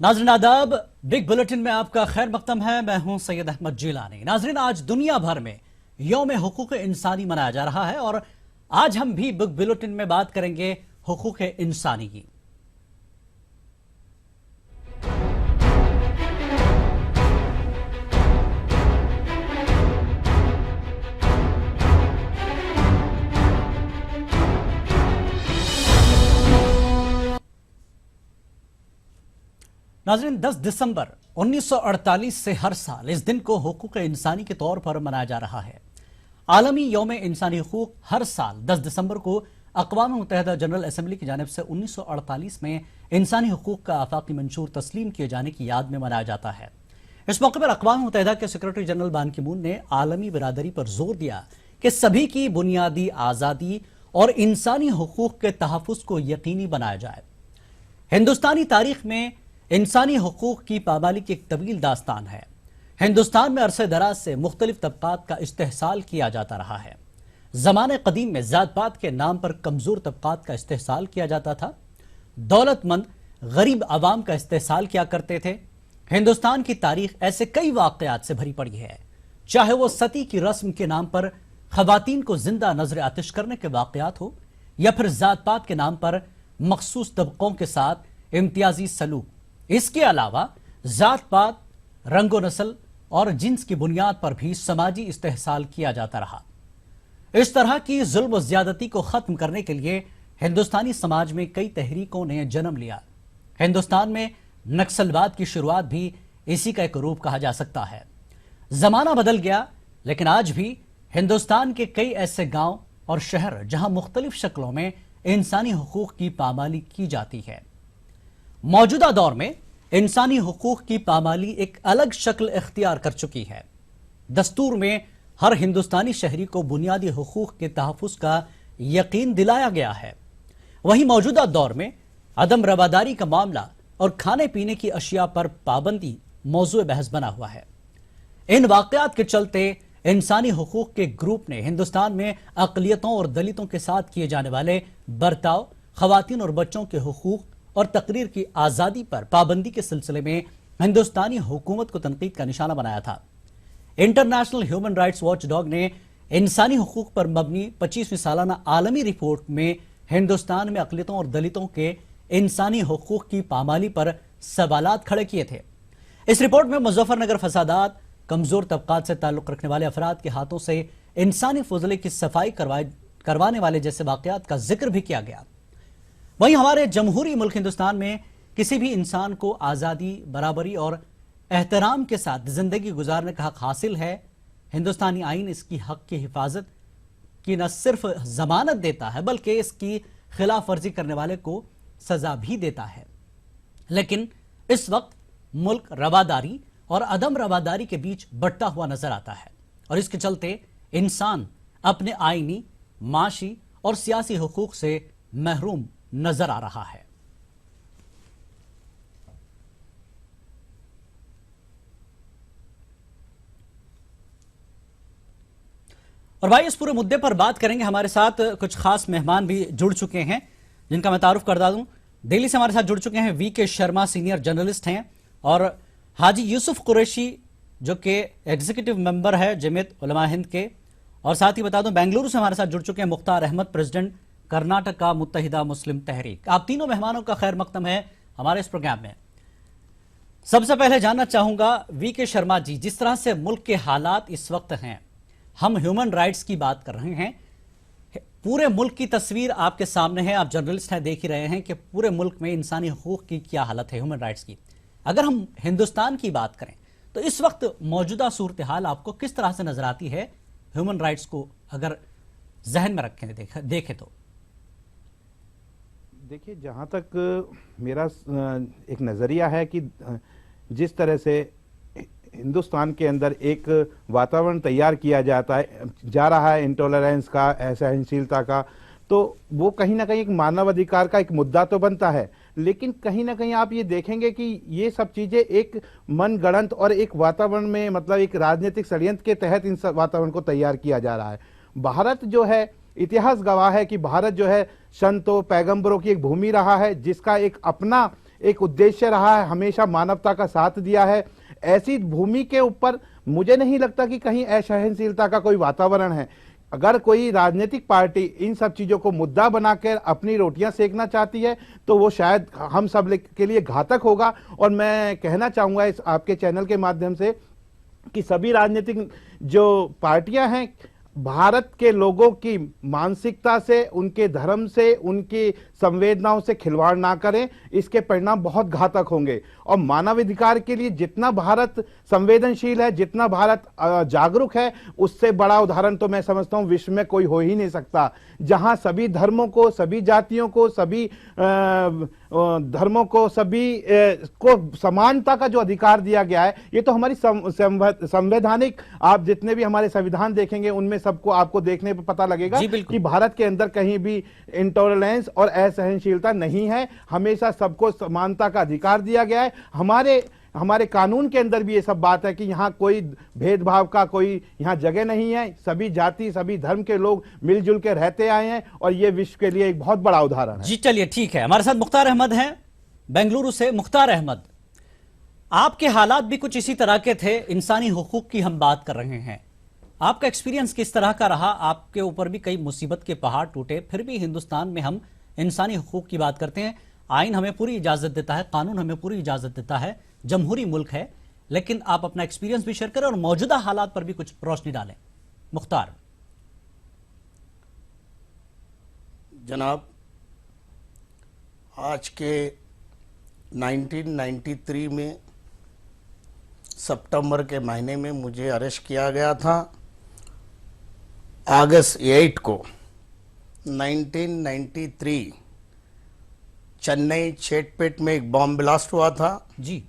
नाज़रीन आदाब, big bulletin में आपका खैर मकदम है। मैं हूं सैयद अहमद जिलानी। नाज़रीन, आज दुनिया भर में यौम हुकूक इंसानी मनाया जा रहा है और आज हम भी बिग बुलेटिन में बात करेंगे हुकूक इंसानी की। नाज़रीन, 10 दिसंबर 1948 से हर साल इस दिन को हुकूक इंसानी के तौर पर मनाया जा रहा है। आलमी यौम इंसानी हुकूक हर साल 10 दिसंबर को अक़वाम मुत्तहिदा जनरल असम्बली की जानिब से 1948 में इंसानी हुकूक का आफाकी मंशूर तस्लीम किए जाने की याद में मनाया जाता है। इस मौके पर अक़वाम मुत्तहिदा के सेक्रेटरी जनरल बान की मून ने आलमी बिरादरी पर जोर दिया कि सभी की बुनियादी आज़ादी और इंसानी हुकूक के तहफ़्फ़ुज़ को यकीनी बनाया जाए। हिंदुस्तानी तारीख में इंसानी हुकूक की पामाली की एक तवील दास्तान है। हिंदुस्तान में अरसे दराज से मुख्तलिफ तबकात का इस्तेहसाल किया जाता रहा है। ज़माने कदीम में ज़ात पात के नाम पर कमज़ोर तबकात का इस्तेहसाल किया जाता था। दौलतमंद गरीब आवाम का इस्तेहसाल किया करते थे। हिंदुस्तान की तारीख ऐसे कई वाक़यात से भरी पड़ी है, चाहे वो सती की रस्म के नाम पर ख़वातीन को जिंदा नजर आतिश करने के वाक़यात हो या फिर ज़ात पात के नाम पर मखसूस तबकों के साथ इम्तियाजी सलूक। इसके अलावा जात पात, रंगो नस्ल और जिन्स की बुनियाद पर भी समाजी इस्तेहसाल किया जाता रहा। इस तरह की जुल्म ज़्यादती को खत्म करने के लिए हिंदुस्तानी समाज में कई तहरीकों ने जन्म लिया। हिंदुस्तान में नक्सलवाद की शुरुआत भी इसी का एक रूप कहा जा सकता है। जमाना बदल गया, लेकिन आज भी हिंदुस्तान के कई ऐसे गांव और शहर जहां मुख्तलिफ शक्लों में इंसानी हुकूक की पामाली की जाती है। मौजूदा दौर में इंसानी हुकूक की पामाली एक अलग शक्ल इख्तियार कर चुकी है। दस्तूर में हर हिंदुस्तानी शहरी को बुनियादी हुकूक के तहफ़्फ़ुज़ का यकीन दिलाया गया है। वहीं मौजूदा दौर में अदम रवादारी का मामला और खाने पीने की अशिया पर पाबंदी मौजूए बहस बना हुआ है। इन वाक़यात के चलते इंसानी हुकूक के ग्रुप ने हिंदुस्तान में अक़लियतों और दलितों के साथ किए जाने वाले बर्ताव, ख़वातीन और बच्चों के हुकूक और तकरीर की आज़ादी पर पाबंदी के सिलसिले में हिंदुस्तानी हुकूमत को तनकीद का निशाना बनाया था। International human rights watch dog ने इंसानी हुकूक पर मबनी 25वीं सालाना आलमी रिपोर्ट में हिंदुस्तान में अक़लियतों और दलितों के इंसानी हुकूक की पामाली पर सवालात खड़े किए थे। इस रिपोर्ट में मुज़फ्फरनगर फसादात, कमज़ोर तबकात से ताल्लुक़ रखने वाले अफराद के हाथों से इंसानी फजले की सफाई करवाने वाले जैसे वाक़यात का जिक्र भी किया गया। वहीं हमारे जमहूरी मुल्क हिंदुस्तान में किसी भी इंसान को आज़ादी, बराबरी और एहतराम के साथ ज़िंदगी गुजारने का हक हासिल है। हिंदुस्तानी आइन इसकी हक की हिफाजत की न सिर्फ ज़मानत देता है, बल्कि इसकी खिलाफ वर्जी करने वाले को सज़ा भी देता है। लेकिन इस वक्त मुल्क रवादारी और अदम रवादारी के बीच बंटता हुआ नजर आता है और इसके चलते इंसान अपने आइनी, माशी और सियासी हुकूक से महरूम नजर आ रहा है। और भाई, इस पूरे मुद्दे पर बात करेंगे। हमारे साथ कुछ खास मेहमान भी जुड़ चुके हैं, जिनका मैं तारुफ करता दूं। दिल्ली से हमारे साथ जुड़ चुके हैं वीके शर्मा, सीनियर जर्नलिस्ट हैं, और हाजी यूसुफ कुरैशी, जो कि एग्जीक्यूटिव मेंबर है जमीयत उलमा हिंद के। और साथ ही बता दूं, बेंगलुरु से हमारे साथ जुड़ चुके हैं मुख्तार अहमद, प्रेसिडेंट कर्नाटका मुत्तहिदा मुस्लिम तहरीक। आप तीनों मेहमानों का खैर मकदम है हमारे इस प्रोग्राम में। सबसे पहले जानना चाहूंगा वीके शर्मा जी, जिस तरह से मुल्क के हालात इस वक्त हैं, हम ह्यूमन राइट्स की बात कर रहे हैं, पूरे मुल्क की तस्वीर आपके सामने है, आप जर्नलिस्ट हैं, देख ही रहे हैं कि पूरे मुल्क में इंसानी हुकूक की क्या हालत है, ह्यूमन राइट्स की। अगर हम हिंदुस्तान की बात करें तो इस वक्त मौजूदा सूरत हाल आपको किस तरह से नजर आती है, ह्यूमन राइट्स को अगर जहन में रखें देखें तो? देखिए, जहाँ तक मेरा एक नज़रिया है कि जिस तरह से हिंदुस्तान के अंदर एक वातावरण तैयार किया जा रहा है इंटॉलरेंस का, असहनशीलता का, तो वो कहीं ना कहीं एक मानव अधिकार का एक मुद्दा तो बनता है। लेकिन कहीं ना कहीं आप ये देखेंगे कि ये सब चीज़ें एक मनगढ़ंत और एक वातावरण में, मतलब एक राजनीतिक षड्यंत्र के तहत इन सब वातावरण को तैयार किया जा रहा है। भारत जो है, इतिहास गवाह है कि भारत जो है संतों, पैगंबरों की एक भूमि रहा है, जिसका एक अपना एक उद्देश्य रहा है, हमेशा मानवता का साथ दिया है। ऐसी भूमि के ऊपर मुझे नहीं लगता कि कहीं असहनशीलता का कोई वातावरण है। अगर कोई राजनीतिक पार्टी इन सब चीजों को मुद्दा बनाकर अपनी रोटियां सेकना चाहती है तो वो शायद हम सब के लिए घातक होगा। और मैं कहना चाहूंगा इस आपके चैनल के माध्यम से कि सभी राजनीतिक जो पार्टियां हैं, भारत के लोगों की मानसिकता से, उनके धर्म से, उनकी संवेदनाओं से खिलवाड़ ना करें, इसके परिणाम बहुत घातक होंगे। और मानवाधिकार के लिए जितना भारत संवेदनशील है, जितना भारत जागरूक है, उससे बड़ा उदाहरण तो मैं समझता हूं विश्व में कोई हो ही नहीं सकता, जहां सभी धर्मों को, सभी जातियों को, सभी धर्मों को, सभी को समानता का जो अधिकार दिया गया है। ये तो हमारी संवैधानिक, आप जितने भी हमारे संविधान देखेंगे उनमें सबको आपको देखने पर पता लगेगा कि भारत के अंदर कहीं भी इंटॉलरेंस और असहनशीलता नहीं है। हमेशा सबको समानता का अधिकार दिया गया है। हमारे कानून के अंदर भी ये सब बात है कि यहाँ कोई भेदभाव का कोई यहाँ जगह नहीं है। सभी जाति, सभी धर्म के लोग मिलजुल के रहते आए हैं और ये विश्व के लिए एक बहुत बड़ा उदाहरण है। जी चलिए, ठीक है। हमारे साथ मुख्तार अहमद हैं बेंगलुरु से। मुख्तार अहमद, आपके हालात भी कुछ इसी तरह के थे, इंसानी हुकूक की हम बात कर रहे हैं। आपका एक्सपीरियंस किस तरह का रहा? आपके ऊपर भी कई मुसीबत के पहाड़ टूटे, फिर भी हिंदुस्तान में हम इंसानी हुकूक की बात करते हैं। आइन हमें पूरी इजाजत देता है, कानून हमें पूरी इजाजत देता है, जमहूरी मुल्क है। लेकिन आप अपना एक्सपीरियंस भी शेयर करें और मौजूदा हालात पर भी कुछ रोशनी डालें। मुख्तार। जनाब, आज के 1993 में सितंबर के महीने में मुझे अरेस्ट किया गया था। अगस्त 8 को 1993 चेन्नई चेटपेट में एक बॉम्ब ब्लास्ट हुआ था जी।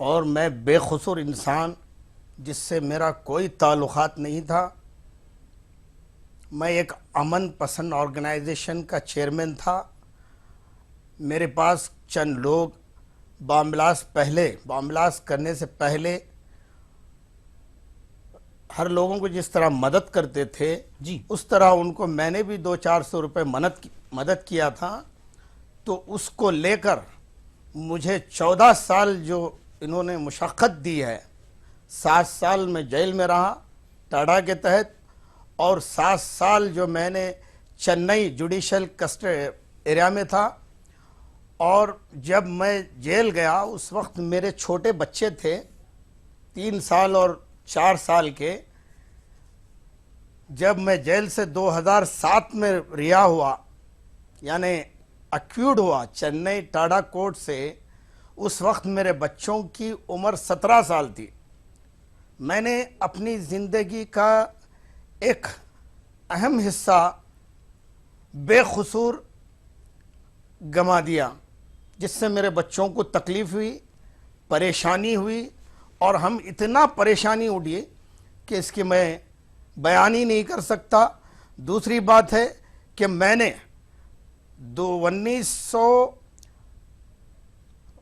और मैं बेखसूर इंसान, जिससे मेरा कोई ताल्लुकात नहीं था, मैं एक अमन पसंद ऑर्गेनाइजेशन का चेयरमैन था। मेरे पास चंद लोग बॉम्ब ब्लास्ट करने से पहले हर लोगों को जिस तरह मदद करते थे जी, उस तरह उनको मैंने भी 200-400 रुपये मदद किया था। तो उसको लेकर मुझे 14 साल जो इन्होंने मुशक्क़त दी है, 7 साल में जेल में रहा टाडा के तहत, और 7 साल जो मैंने चेन्नई जुडिशल कस्टडी एरिया में था। और जब मैं जेल गया उस वक्त मेरे छोटे बच्चे थे, 3 साल और 4 साल के। जब मैं जेल से 2007 में रिहा हुआ, यानी अक्यूड हुआ चेन्नई टाडा कोर्ट से, उस वक्त मेरे बच्चों की उम्र 17 साल थी। मैंने अपनी ज़िंदगी का एक अहम हिस्सा बेखसूर गंवा दिया, जिससे मेरे बच्चों को तकलीफ़ हुई, परेशानी हुई, और हम इतना परेशानी उठिए कि इसकी मैं बयान ही नहीं कर सकता। दूसरी बात है कि मैंने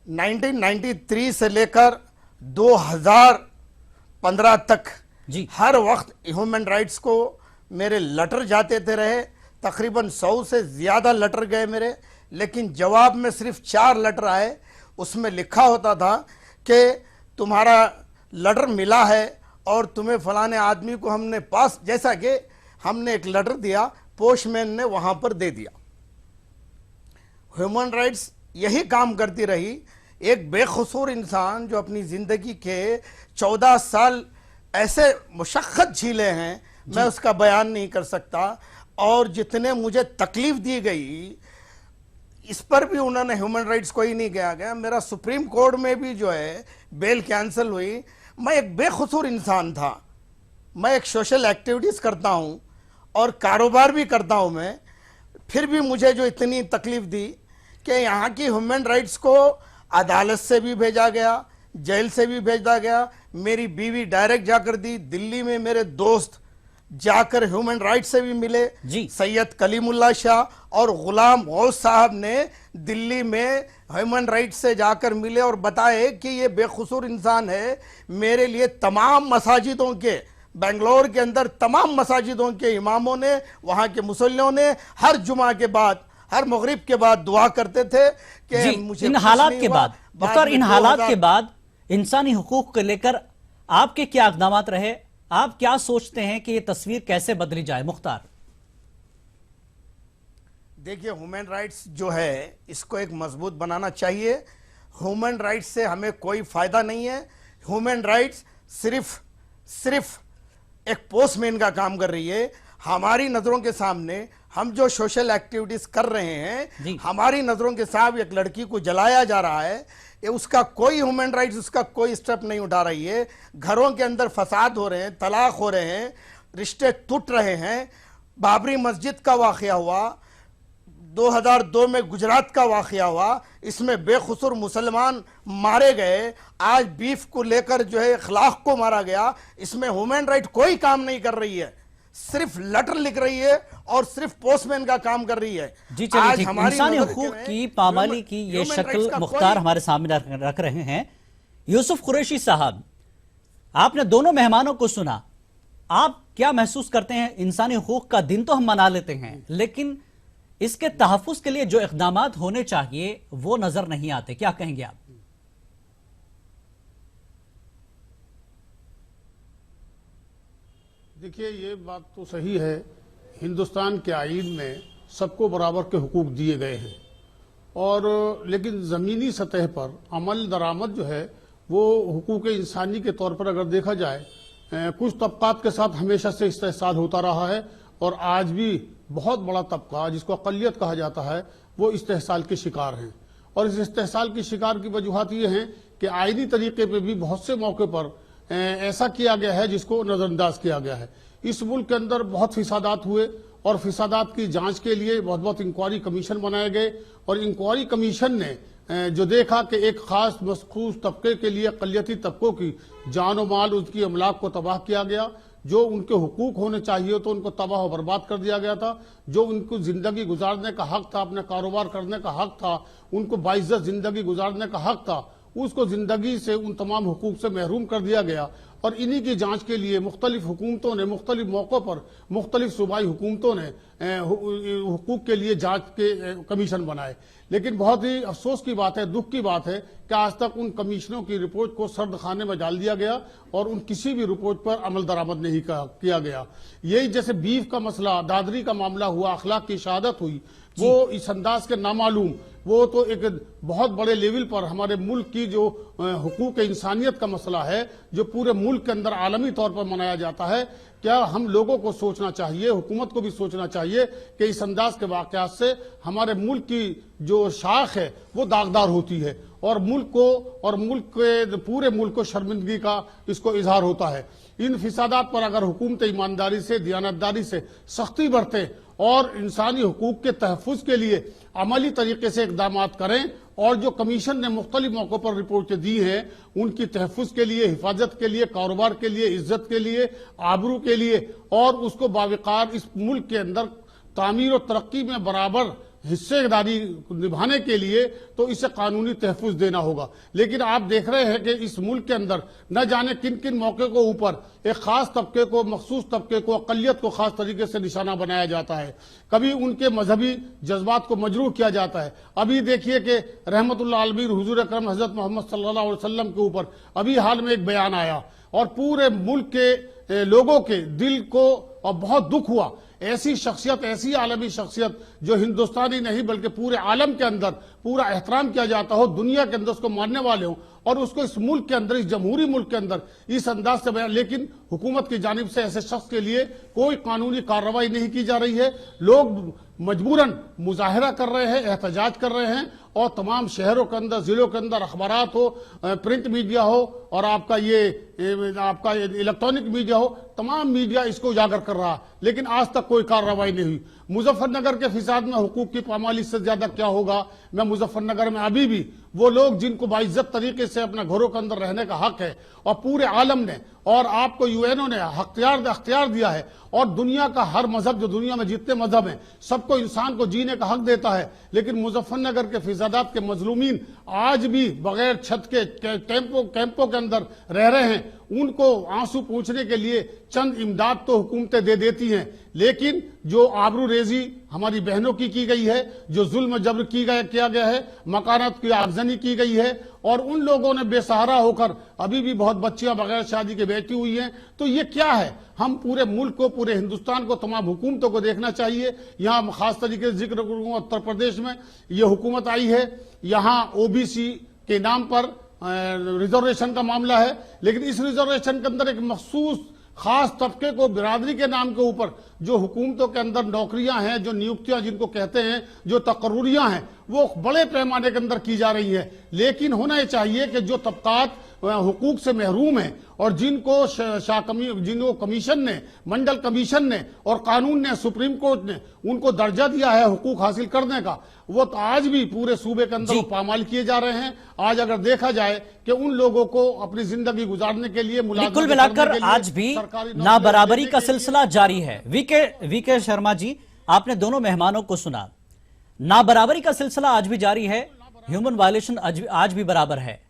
1993 से लेकर 2015 तक जी, हर वक्त ह्यूमन राइट्स को मेरे लेटर जाते थे रहे। तकरीबन 100 से ज़्यादा लेटर गए मेरे, लेकिन जवाब में सिर्फ 4 लेटर आए। उसमें लिखा होता था कि तुम्हारा लेटर मिला है और तुम्हें फलाने आदमी को हमने पास, जैसा कि हमने एक लेटर दिया, पोस्टमैन ने वहाँ पर दे दिया। ह्यूमन राइट्स यही काम करती रही। एक बेखसूर इंसान जो अपनी ज़िंदगी के 14 साल ऐसे मुशक्क़त झीले हैं, मैं उसका बयान नहीं कर सकता। और जितने मुझे तकलीफ़ दी गई, इस पर भी उन्होंने ह्यूमन राइट्स को ही नहीं किया गया। मेरा सुप्रीम कोर्ट में भी जो है बेल कैंसिल हुई। मैं एक बेखसूर इंसान था। मैं एक सोशल एक्टिविटीज़ करता हूँ और कारोबार भी करता हूँ मैं, फिर भी मुझे जो इतनी तकलीफ़ दी कि यहाँ की ह्यूमन राइट्स को अदालत से भी भेजा गया, जेल से भी भेजा गया। मेरी बीवी डायरेक्ट जाकर दी। दिल्ली में मेरे दोस्त जाकर ह्यूमन राइट्स से भी मिले जी। सैयद कलीमुल्लाह शाह और गुलाम गौस साहब ने दिल्ली में ह्यूमन राइट्स से जाकर मिले और बताए कि ये बेखसूर इंसान है। मेरे लिए तमाम मसाजिदों के, बेंगलोर के अंदर तमाम मसाजिदों के इमामों ने, वहाँ के मुसल्लियों ने हर जुमा के बाद हर मगरिब के बाद दुआ करते थे कि जी, मुझे इन कुछ हालात नहीं के हुआ। बाद मुख्तार, में इन हालात 2000 के बाद इंसानी हुकूक को लेकर आपके क्या इक़दामात रहे? आप क्या सोचते हैं कि ये तस्वीर कैसे बदली जाए? मुख्तार, देखिए, ह्यूमन राइट्स जो है इसको एक मजबूत बनाना चाहिए। ह्यूमन राइट्स से हमें कोई फायदा नहीं है। ह्यूमन राइट्स सिर्फ एक पोस्टमैन का काम कर रही है। हमारी नजरों के सामने हम जो सोशल एक्टिविटीज कर रहे जी। हैं, हमारी नजरों के सामने एक लड़की को जलाया जा रहा है, ये उसका कोई ह्यूमन राइट्स उसका कोई स्टेप नहीं उठा रही है। घरों के अंदर फसाद हो रहे हैं, तलाक हो रहे हैं, रिश्ते टूट रहे हैं। बाबरी मस्जिद का वाकया हुआ, 2002 में गुजरात का वाकया हुआ, इसमें बेखुसूर मुसलमान मारे गए। आज बीफ को लेकर जो है इखलाक को मारा गया। इसमें ह्यूमन राइट कोई काम नहीं कर रही है, सिर्फ लेटर लिख रही है और सिर्फ पोस्टमैन का काम कर रही है। जी चलिए आज ठीक, हमारी इंसानी नजर हुकूक में की पामाली की ये ह्यूमन राइट्स शक्ल का मुख्तार कोई- हमारे सामने रख रहे हैं। यूसुफ कुरैशी साहब, आपने दोनों मेहमानों को सुना, आप क्या महसूस करते हैं? इंसानी हुकूक का दिन तो हम मना लेते हैं, लेकिन इसके तहफ़्फ़ुज़ के लिए जो इक़दामात होने चाहिए वो नजर नहीं आते, क्या कहेंगे आप? देखिए, ये बात तो सही है, हिंदुस्तान के आईन में सबको बराबर के हुकूक दिए गए हैं, और लेकिन ज़मीनी सतह पर अमल दरामद जो है वो हुकूक इंसानी के तौर पर अगर देखा जाए, कुछ तबकात के साथ हमेशा से इस्तेहसाल होता रहा है, और आज भी बहुत बड़ा तबका जिसको अक़लियत कहा जाता है वो इस्तेहसाल के शिकार हैं। और इस इस्तेहसाल की शिकार की वजूहत ये हैं कि आईनी तरीके पर भी बहुत से मौके पर ऐसा किया गया है जिसको नज़रअंदाज किया गया है। इस मुल्क के अंदर बहुत फिसादात हुए, और फिसादात की जांच के लिए बहुत इंक्वायरी कमीशन बनाए गए, और इंक्वायरी कमीशन ने जो देखा कि एक खास मखसूस तबके के लिए, अक़लियती तबकों की जान और माल, उसकी अमलाक को तबाह किया गया। जो उनके हुकूक होने चाहिए तो उनको तबाह और बर्बाद कर दिया गया था। जो उनको जिंदगी गुजारने का हक था, अपने कारोबार करने का हक था, उनको बाइज्जत जिंदगी गुजारने का हक था, उसको जिंदगी से, उन तमाम हुकूक से महरूम कर दिया गया। और इन्हीं की जांच के लिए मुख्तलिफ हुकूमतों ने मुख्तलिफ मौक़ों पर मुख्तलिफ सूबाई हुकूमतों ने हुकूक के लिए जांच के कमीशन बनाए। लेकिन बहुत ही अफसोस की बात है, दुख की बात है कि आज तक उन कमीशनों की रिपोर्ट को सर्द खाने में डाल दिया गया और उन किसी भी रिपोर्ट पर अमल दरामद नहीं किया गया। यही जैसे बीफ का मसला, दादरी का मामला हुआ, अखलाक की शहादत हुई, वो इस अंदाज के नामालूम, वो तो एक बहुत बड़े लेवल पर हमारे मुल्क की जो हुकूक इंसानियत का मसला है, जो पूरे मुल्क के अंदर आलमी तौर पर मनाया जाता है। क्या हम लोगों को सोचना चाहिए, हुकूमत को भी सोचना चाहिए कि इस अंदाज के वाक़यात से हमारे मुल्क की जो शाख है वो दागदार होती है, और मुल्क को और मुल्क के पूरे मुल्क को शर्मिंदगी का इसको इजहार होता है। इन फिसादात पर अगर हुकूमत ईमानदारी से, दियानतदारी से सख्ती बरतें और इंसानी हुकूक के तहफ़्फ़ुज़ के लिए अमली तरीके से इक़दाम करें, और जो कमीशन ने मुख्तलिफ मौक़ों पर रिपोर्टें दी हैं उनकी तहफ़्फ़ुज़ के लिए, हिफाजत के लिए, कारोबार के लिए, इज्जत के लिए, आबरू के लिए, और उसको बावकार इस मुल्क के अंदर तामीर और तरक्की में बराबर हिस्सेदारी निभाने के लिए, तो इसे कानूनी तहफ़्फ़ुज़ देना होगा। लेकिन आप देख रहे हैं कि इस मुल्क के अंदर न जाने किन किन मौके को ऊपर एक खास तबके को, मखसूस तबके को, अक़लियत को खास तरीके से निशाना बनाया जाता है। कभी उनके मजहबी जज्बात को मजरूह किया जाता है। अभी देखिए कि रहमतुल्लाह आलमीन हुज़ूर अकरम हज़रत मोहम्मद सल्लल्लाहु अलैहि वसल्लम के ऊपर अभी हाल में एक बयान आया, और पूरे मुल्क के लोगों के दिल को और बहुत दुख हुआ। ऐसी शख्सियत, ऐसी आलमी शख्सियत जो हिंदुस्तानी नहीं बल्कि पूरे आलम के अंदर पूरा एहतराम किया जाता हो, दुनिया के अंदर उसको मानने वाले हों, और उसको इस मुल्क के अंदर, इस जमहूरी मुल्क के अंदर इस अंदाज से बयान, लेकिन हुकूमत की जानिब से ऐसे शख्स के लिए कोई कानूनी कार्रवाई नहीं की जा रही है। लोग मजबूरन मुजाहरा कर रहे हैं, एहतजाज कर रहे हैं, और तमाम शहरों के अंदर, जिलों के अंदर अखबारात हो, प्रिंट मीडिया हो, और आपका इलेक्ट्रॉनिक मीडिया हो, तमाम मीडिया इसको उजागर कर रहा, लेकिन आज तक कोई कार्रवाई नहीं हुई। मुजफ्फरनगर के फिसाद में हुकूक की पामाली से ज्यादा क्या होगा? मैं मुजफ्फरनगर में अभी भी वो लोग जिनको बाइज्जत तरीके से अपने घरों के अंदर रहने का हक है, और पूरे आलम ने और आपको यूएनओ ने अख्तियार दिया है, और दुनिया का हर मजहब, जो दुनिया में जितने मजहब हैं, सबको इंसान को जीने का हक देता है, लेकिन मुजफ्फरनगर के फिसादात के मजलूमीन आज भी बगैर छत के कैंपों के अंदर रह रहे हैं। उनको आंसू पूछने के लिए चंद इमदाद तो हुकूमतें दे देती हैं, लेकिन जो आबरूरेजी हमारी बहनों की गई है, जो जुल्म जबर किया गया है, मकानात की आगजनी की गई है, और उन लोगों ने बेसहारा होकर अभी भी बहुत बच्चियां बगैर शादी के बैठी हुई हैं, तो ये क्या है? हम पूरे मुल्क को, पूरे हिंदुस्तान को, तमाम हुकूमतों को देखना चाहिए। यहाँ खास तरीके से जिक्र करूंगा, उत्तर प्रदेश में ये हुकूमत आई है, यहाँ ओबीसी के नाम पर रिजर्वेशन का मामला है, लेकिन इस रिजर्वेशन के अंदर एक मखसूस खास तबके को बिरादरी के नाम के ऊपर जो हुकूमतों के अंदर नौकरियां हैं, जो नियुक्तियां जिनको कहते हैं, जो तकर्रुरियां हैं, वो बड़े पैमाने के अंदर की जा रही है। लेकिन होना ये चाहिए कि जो तबकात हुकूक से महरूम हैं और जिनको कमीशन ने, मंडल कमीशन ने और कानून ने, सुप्रीम कोर्ट ने उनको दर्जा दिया है हुकूक हासिल करने का, वो तो आज भी पूरे सूबे के अंदर पामाल किए जा रहे हैं। आज अगर देखा जाए कि उन लोगों को अपनी जिंदगी गुजारने के लिए, कुल मिलाकर आज भी ना बराबरी का सिलसिला जारी है। वीके शर्मा जी, आपने दोनों मेहमानों को सुना, ना बराबरी का सिलसिला आज भी जारी है, ह्यूमन वायलेशन आज भी बराबर है।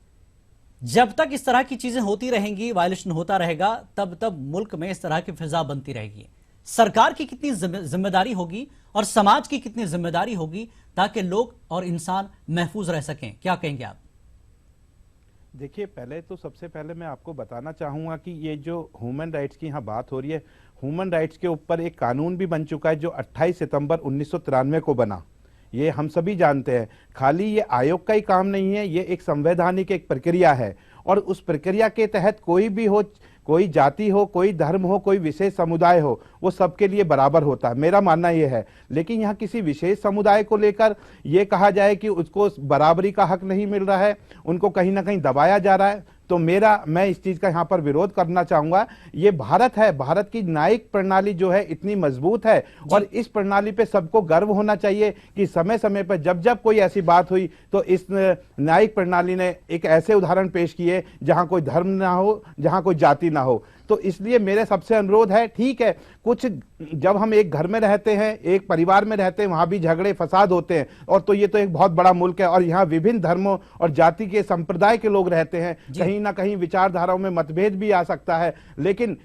जब तक इस तरह की चीजें होती रहेंगी, वायलेशन होता रहेगा, तब मुल्क में इस तरह की फिजा बनती रहेगी। सरकार की कितनी जिम्मेदारी होगी और समाज की कितनी जिम्मेदारी होगी ताकि लोग और इंसान महफूज रह सकें? क्या कहेंगे आप? देखिए, पहले तो सबसे पहले मैं आपको बताना चाहूँगा कि ये जो ह्यूमन राइट्स की यहाँ बात हो रही है, ह्यूमन राइट्स के ऊपर एक कानून भी बन चुका है जो 28 सितंबर 1993 को बना। ये हम सभी जानते हैं। खाली ये आयोग का ही काम नहीं है, ये एक संवैधानिक एक प्रक्रिया है, और उस प्रक्रिया के तहत कोई भी हो, कोई जाति हो, कोई धर्म हो, कोई विशेष समुदाय हो, वो सबके लिए बराबर होता है, मेरा मानना ये है। लेकिन यहाँ किसी विशेष समुदाय को लेकर ये कहा जाए कि उसको बराबरी का हक नहीं मिल रहा है, उनको कहीं ना कहीं दबाया जा रहा है, तो मैं इस चीज का यहाँ पर विरोध करना चाहूंगा। ये भारत है, भारत की न्यायिक प्रणाली जो है इतनी मजबूत है, और इस प्रणाली पे सबको गर्व होना चाहिए कि समय समय पर जब जब कोई ऐसी बात हुई तो इस न्यायिक प्रणाली ने एक ऐसे उदाहरण पेश किए जहां कोई धर्म ना हो, जहां कोई जाति ना हो। तो इसलिए मेरे सबसे अनुरोध है, ठीक है, कुछ जब हम एक घर में रहते हैं, एक परिवार में रहते हैं, वहां भी झगड़े फसाद होते हैं, और तो ये तो एक बहुत बड़ा मुल्क है और यहाँ विभिन्न धर्मों और जाति के संप्रदाय के लोग रहते हैं, कहीं ना कहीं विचारधाराओं में मतभेद भी आ सकता है। लेकिन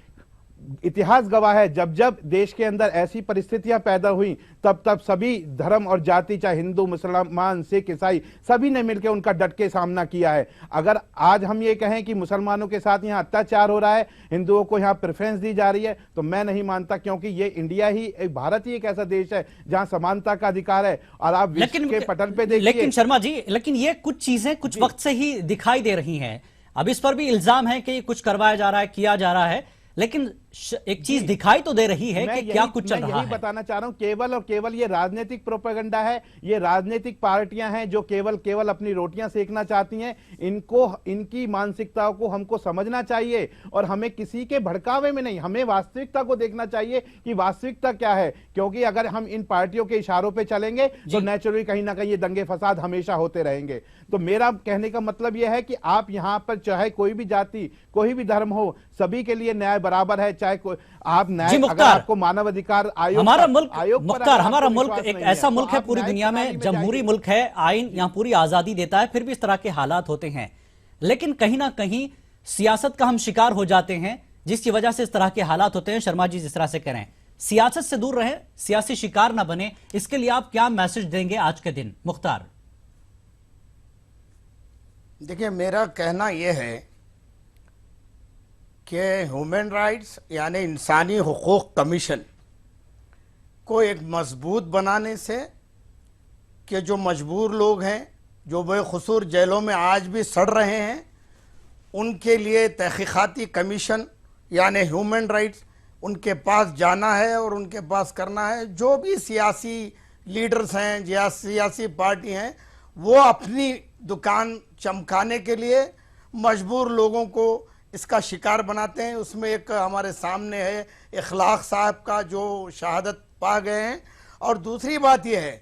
इतिहास गवाह है, जब जब देश के अंदर ऐसी परिस्थितियां पैदा हुई, तब सभी धर्म और जाति, चाहे हिंदू, मुसलमान, सिख, ईसाई, सभी ने मिलकर उनका डट के सामना किया है। अगर आज हम ये कहें कि मुसलमानों के साथ यहाँ अत्याचार हो रहा है, हिंदुओं को यहाँ प्रेफरेंस दी जा रही है, तो मैं नहीं मानता, क्योंकि ये इंडिया ही, भारत ही एक ऐसा देश है जहाँ समानता का अधिकार है। और आप विश्व के पटल पे देखिए। लेकिन शर्मा जी, लेकिन ये कुछ चीजें कुछ वक्त से ही दिखाई दे रही हैं। अब इस पर भी इल्जाम है कि कुछ करवाया जा रहा है, किया जा रहा है, लेकिन एक चीज दिखाई तो दे रही है कि क्या कुछ चल रहा है। बताना चाह रहा हूं, केवल और केवल ये राजनीतिक प्रोपेगेंडा है। ये राजनीतिक पार्टियां हैं जो केवल अपनी रोटियां सेकना चाहती हैं। इनकी मानसिकताओं को हमको समझना चाहिए, और हमें किसी के भड़कावे में नहीं, हमें वास्तविकता को देखना चाहिए कि वास्तविकता क्या है। क्योंकि अगर हम इन पार्टियों के इशारों पे चलेंगे तो नेचुरली कहीं ना कहीं ये दंगे फसाद हमेशा होते रहेंगे। तो मेरा कहने का मतलब यह है कि आप यहां पर चाहे कोई भी जाति, कोई भी धर्म हो, सभी के लिए न्याय बराबर है। चाहे आप न्याय, अगर आपको मानव अधिकार आयोग, हमारा मुल्क एक ऐसा मुल्क है पूरी दुनिया में, जमहूरी मुल्क है, आइन यहां पूरी आजादी देता है, फिर भी इस तरह के हालात होते हैं। लेकिन कहीं ना कहीं सियासत का हम शिकार हो जाते हैं, जिसकी वजह से इस तरह के हालात होते हैं। शर्मा जी जिस तरह से कह रहे हैं, सियासत से दूर रहे, सियासी शिकार ना बने, इसके लिए आप क्या मैसेज देंगे आज के दिन? मुख्तार। देखिए, मेरा कहना यह है कि ह्यूमन राइट्स यानी इंसानी हुकूक कमीशन को एक मजबूत बनाने से, कि जो मजबूर लोग हैं, जो बेकसूर जेलों में आज भी सड़ रहे हैं, उनके लिए तहकीकाती कमीशन यानी ह्यूमन राइट्स, उनके पास जाना है और उनके पास करना है। जो भी सियासी लीडर्स हैं या सियासी पार्टी हैं, वो अपनी दुकान चमकाने के लिए मजबूर लोगों को इसका शिकार बनाते हैं। उसमें एक हमारे सामने है इखलाक साहब का, जो शहादत पा गए हैं। और दूसरी बात यह है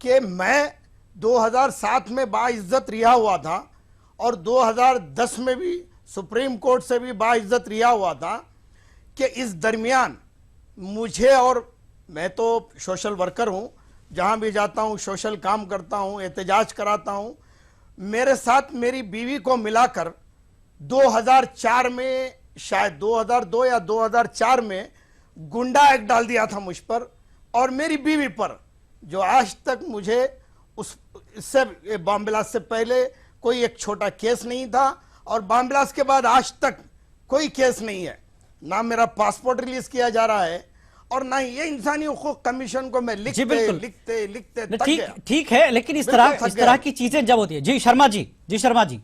कि मैं 2007 में बाइज्जत रिहा हुआ था, और 2010 में भी सुप्रीम कोर्ट से भी बाइज्जत रिहा हुआ था, कि इस दरमियान मुझे, और मैं तो सोशल वर्कर हूँ, जहाँ भी जाता हूँ सोशल काम करता हूँ, एहतजाज कराता हूँ, मेरे साथ मेरी बीवी को मिलाकर 2004 में, शायद 2002 या 2004 में गुंडा एक्ट डाल दिया था मुझ पर और मेरी बीवी पर, जो आज तक मुझे इससे बॉम्ब ब्लास्ट से पहले कोई एक छोटा केस नहीं था और बॉम्ब ब्लास्ट के बाद आज तक कोई केस नहीं है। ना मेरा पासपोर्ट रिलीज किया जा रहा है और ना ये इंसानी हुकूक कमीशन को मैं लिखते थक ठीक गया। ठीक है, लेकिन इस तरह की चीजें जब होती है। जी शर्मा जी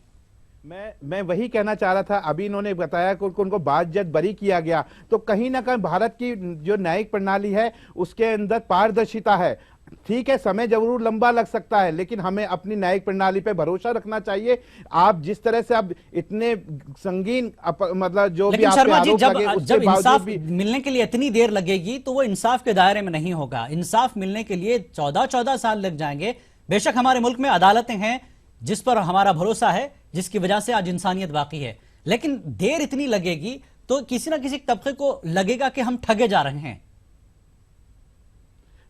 मैं वही कहना चाह रहा था। अभी इन्होंने बताया कि उनको बाज़त बरी किया गया, तो कहीं ना कहीं भारत की जो न्यायिक प्रणाली है उसके अंदर पारदर्शिता है। ठीक है, समय जरूर लंबा लग सकता है, लेकिन हमें अपनी न्यायिक प्रणाली पे भरोसा रखना चाहिए। आप जिस तरह से अब इतने संगीन मतलब जो भी आप शर्मा जी, जब इंसाफ मिलने के लिए इतनी देर लगेगी तो वो इंसाफ के दायरे में नहीं होगा। इंसाफ मिलने के लिए 14 साल लग जाएंगे। बेशक हमारे मुल्क में अदालतें हैं जिस पर हमारा भरोसा है, जिसकी वजह से आज इंसानियत बाकी है, लेकिन देर इतनी लगेगी तो किसी ना किसी तबके को लगेगा कि हम ठगे जा रहे हैं।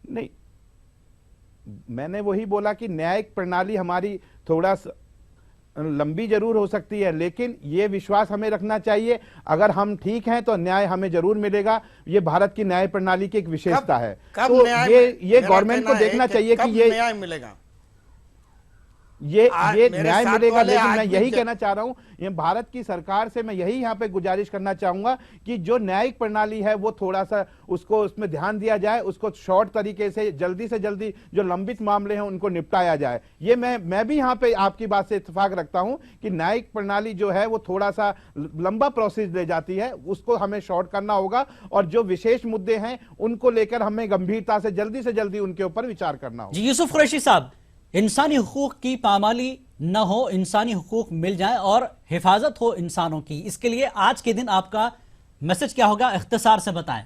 नहीं, मैंने वही बोला कि न्यायिक प्रणाली हमारी थोड़ा लंबी जरूर हो सकती है, लेकिन ये विश्वास हमें रखना चाहिए अगर हम ठीक हैं तो न्याय हमें जरूर मिलेगा। ये भारत की न्याय प्रणाली की एक विशेषता है। तो ये गवर्नमेंट को देखना चाहिए कि ये न्याय मिलेगा, ये न्याय मिलेगा। लेकिन मैं यही कहना चाह रहा हूं, ये भारत की सरकार से मैं यही यहां पे गुजारिश करना चाहूंगा कि जो न्यायिक प्रणाली है वो थोड़ा सा उसमें ध्यान दिया जाए, उसको शॉर्ट तरीके से जल्दी जो लंबित मामले हैं उनको निपटाया जाए। ये मैं भी यहां पे आपकी बात से इत्तेफाक रखता हूं कि न्यायिक प्रणाली जो है वो थोड़ा सा लंबा प्रोसेस ले जाती है, उसको हमें शॉर्ट करना होगा और जो विशेष मुद्दे हैं उनको लेकर हमें गंभीरता से जल्दी उनके ऊपर विचार करना होगा। जी यूसुफ कुरैशी साहब, इंसानी हुकूक की पामाली न हो, इंसानी हुकूक मिल जाए और हिफाजत हो इंसानों की, इसके लिए आज के दिन आपका मैसेज क्या होगा, इख्तिसार से बताएं।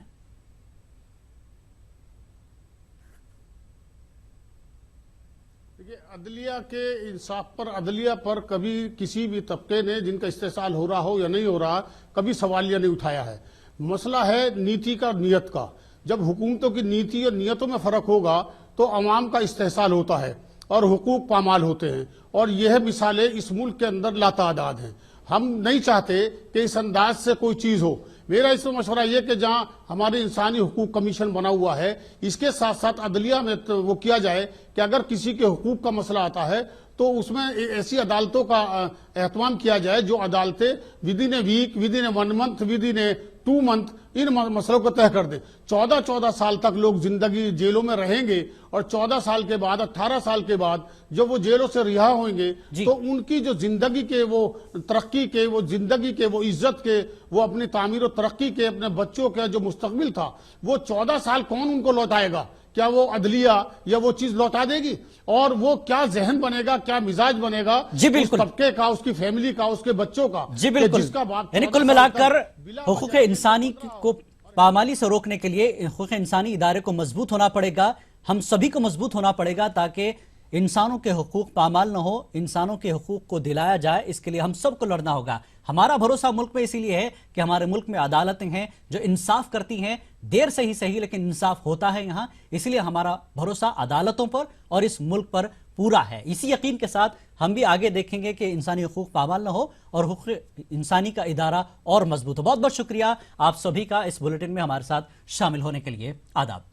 देखिए, अदलिया के इंसाफ पर, अदलिया पर कभी किसी भी तबके ने, जिनका इस्तेसाल हो रहा हो या नहीं हो रहा, कभी सवालिया नहीं उठाया है। मसला है नीति का, नीयत का। जब हुकूमतों की नीति और नीयतों में फर्क होगा तो अवाम का इस्तेसाल होता है और हुकूक पामाल होते हैं, और यह मिसालें इस मुल्क के अंदर लातादाद हैं। हम नहीं चाहते कि इस अंदाज से कोई चीज हो। मेरा इसमें मशवरा यह कि जहां हमारे इंसानी हुकूक कमीशन बना हुआ है, इसके साथ साथ अदलिया में तो वो किया जाए कि अगर किसी के हुकूक का मसला आता है तो उसमें ऐसी अदालतों का एहतमाम किया जाए जो अदालतें within a week, within a 1 month, within a 2 month इन मसलों को तय कर दे। 14 साल तक लोग जिंदगी जेलों में रहेंगे और 14 साल के बाद, 18 साल के बाद जब वो जेलों से रिहा होंगे तो उनकी जो जिंदगी के वो तरक्की के, वो जिंदगी के, वो इज्जत के, वो अपनी तामीर और तरक्की के, अपने बच्चों का जो मुस्तकबिल था, वो 14 साल कौन उनको लौटाएगा? क्या वो अदलिया या वो चीज लौटा देगी? और वो क्या जहन बनेगा, क्या मिजाज बनेगा जी बिल्कुल, उस तबके का, उसकी फैमिली का, उसके बच्चों का, जी बिल्कुल, जिसका बात यानी कुल मिलाकर हुकूक इंसानी को पामाली से रोकने के लिए हुकूक इंसानी इदारे को मजबूत होना पड़ेगा। हम सभी को मजबूत होना पड़ेगा ताकि इंसानों के हुकूक पामाल न हो, इंसानों के हुकूक को दिलाया जाए। इसके लिए हम सबको लड़ना होगा। हमारा भरोसा मुल्क में इसीलिए है कि हमारे मुल्क में अदालतें हैं जो इंसाफ करती हैं, देर से ही सही लेकिन इंसाफ होता है यहाँ। इसलिए हमारा भरोसा अदालतों पर और इस मुल्क पर पूरा है। इसी यकीन के साथ हम भी आगे देखेंगे कि इंसानी हुकूक पामाल न हो और हुकूक इंसानी का इदारा और मजबूत हो। बहुत बहुत शुक्रिया आप सभी का इस बुलेटिन में हमारे साथ शामिल होने के लिए। आदाब।